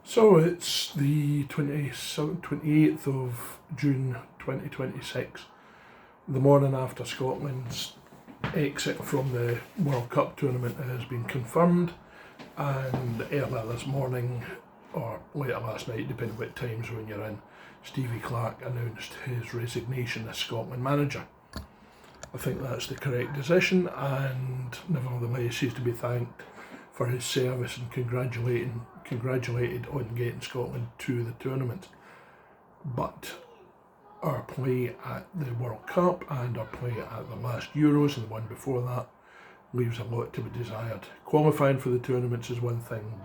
So it's the 28th of June 2026, the morning after Scotland's exit from the World Cup tournament has been confirmed, and earlier this morning, or later last night, depending what time zone you're in, Stevie Clarke announced his resignation as Scotland manager. I think that's the correct decision, and nevertheless he's to be thanked for his service and congratulated on getting Scotland to the tournament. But our play at the World Cup and our play at the last Euros and the one before that leaves a lot to be desired. Qualifying for the tournaments is one thing,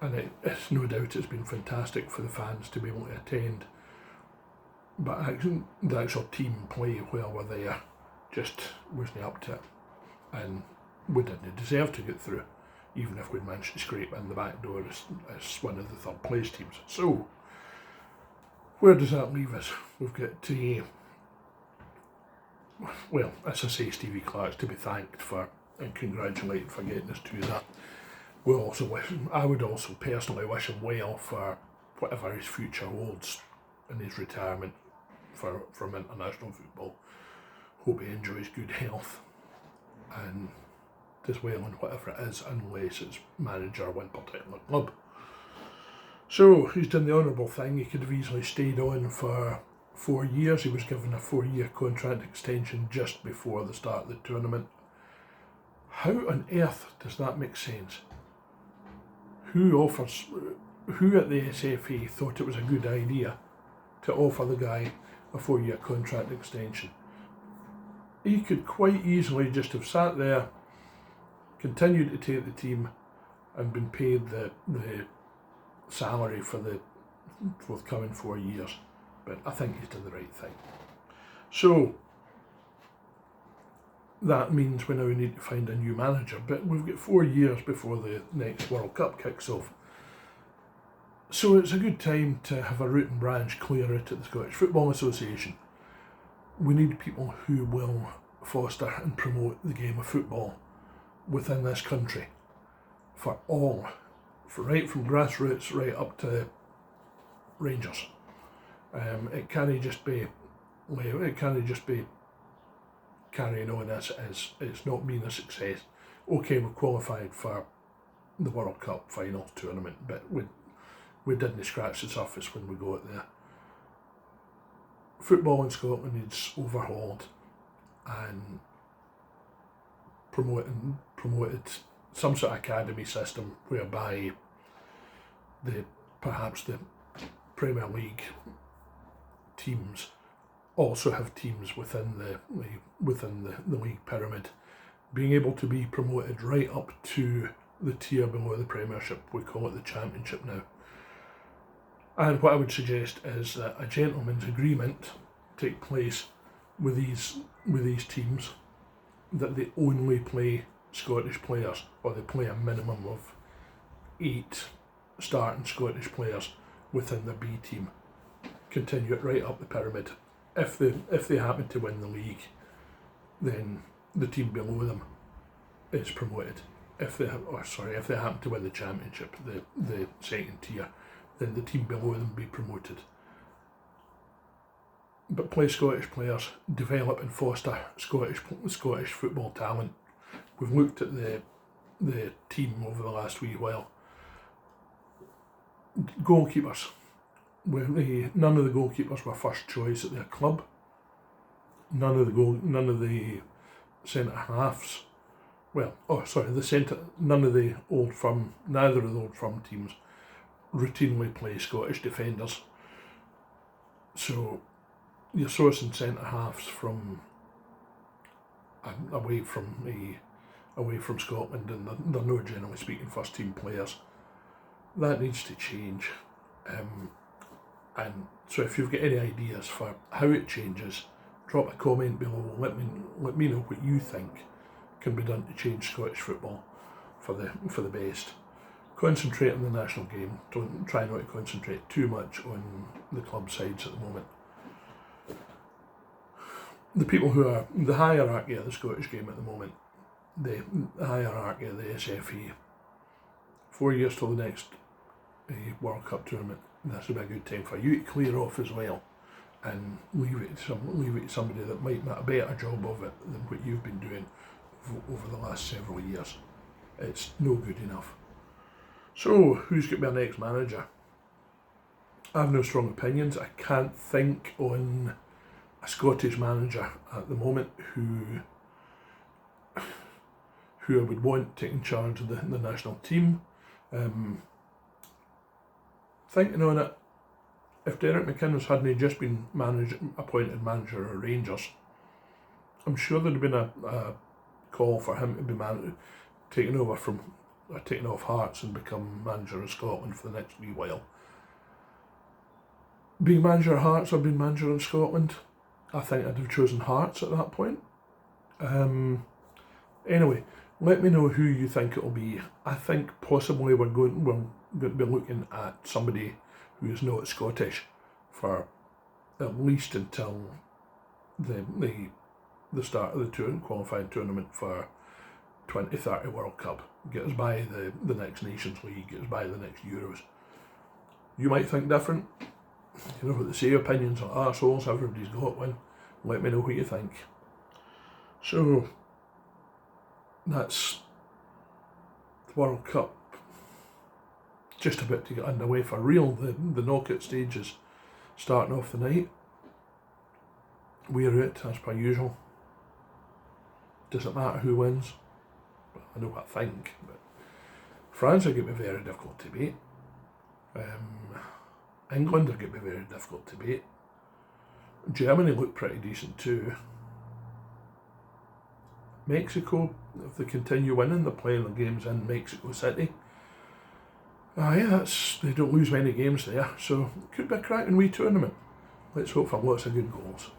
it's no doubt it's been fantastic for the fans to be able to attend. But the actual team play while we're there just wasn't up to it, and we didn't deserve to get through, even if we'd managed to scrape in the back door as one of the third place teams. So, where does that leave us? We've got well, as I say, Stevie Clarke's to be thanked for and congratulated for getting us to that. I would also personally wish him well for whatever his future holds in his retirement from international football. Hope he enjoys good health and does well in whatever it is, unless it's manager of one particular club. So he's done the honourable thing. He could have easily stayed on for 4 years. He was given a 4-year contract extension just before the start of the tournament. How on earth does that make sense? Who at the SFA thought it was a good idea to offer the guy a 4-year contract extension? He could quite easily just have sat there, continued to take the team, and been paid the salary for the forthcoming 4 years. But I think he's done the right thing. So that means we now need to find a new manager, but we've got 4 years before the next World Cup kicks off. So it's a good time to have a root and branch clear out at the Scottish Football Association. We need people who will foster and promote the game of football within this country right from grassroots right up to Rangers. It can't just be carrying on as it's not been a success. Okay, we qualified for the World Cup final tournament, but we didn't scratch the surface when we got there. Football in Scotland needs overhauled and promoted some sort of academy system whereby perhaps the Premier League teams also have teams within the league pyramid, being able to be promoted right up to the tier below the Premiership. We call it the Championship now. And what I would suggest is that a gentleman's agreement take place with these teams, that they only play Scottish players, or they play a minimum of 8 starting Scottish players within the B team. Continue it right up the pyramid. If they happen to win the league, then the team below them is promoted. If they happen to win the Championship, the second tier, then the team below them be promoted. But play Scottish players, develop and foster Scottish football talent. We've looked at the team over the last wee while. Goalkeepers. None of the goalkeepers were first choice at their club. None of the centre halves. Neither of the old firm teams routinely play Scottish defenders. So you're sourcing centre halves from away from Scotland, and they're not generally speaking first team players. That needs to change. And so if you've got any ideas for how it changes, drop a comment below. Let me know what you think can be done to change Scottish football for the best. Concentrate on the national game. Don't try not to concentrate too much on the club sides at the moment. The people who are the hierarchy of the Scottish game at the moment, the hierarchy of the SFA, 4 years till the next World Cup tournament, this would be a good time for you to clear off as well, and leave it to somebody that might make a better job of it than what you've been doing over the last several years. It's no good enough. So, who's going to be our next manager? I have no strong opinions. I can't think on a Scottish manager at the moment who I would want taking charge of the national team. Thinking on it, if Derek McInnes hadn't just been appointed manager of Rangers, I'm sure there'd have been a call for him to be taken off Hearts and become manager of Scotland for the next wee while. Being manager of Hearts or being manager in Scotland, I think I'd have chosen Hearts at that point. Anyway, let me know who you think it'll be. I think possibly we're going to be looking at somebody who is not Scottish for at least until the start of the qualifying tournament for 2030 World Cup. Get us by the next Nations League, get us by the next Euros. You might think different. You know what they say, opinions are arseholes, everybody's got one. Let me know what you think. So, that's the World Cup just about to get underway for real. The knockout stage is starting off the night. We're it as per usual. Doesn't matter who wins. Well, I know what I think, but France are going to be very difficult to beat. England are going to be very difficult to beat. Germany look pretty decent too. Mexico, if they continue winning, they're playing the games in Mexico City. They don't lose many games there, so it could be a cracking wee tournament. Let's hope for lots of good goals.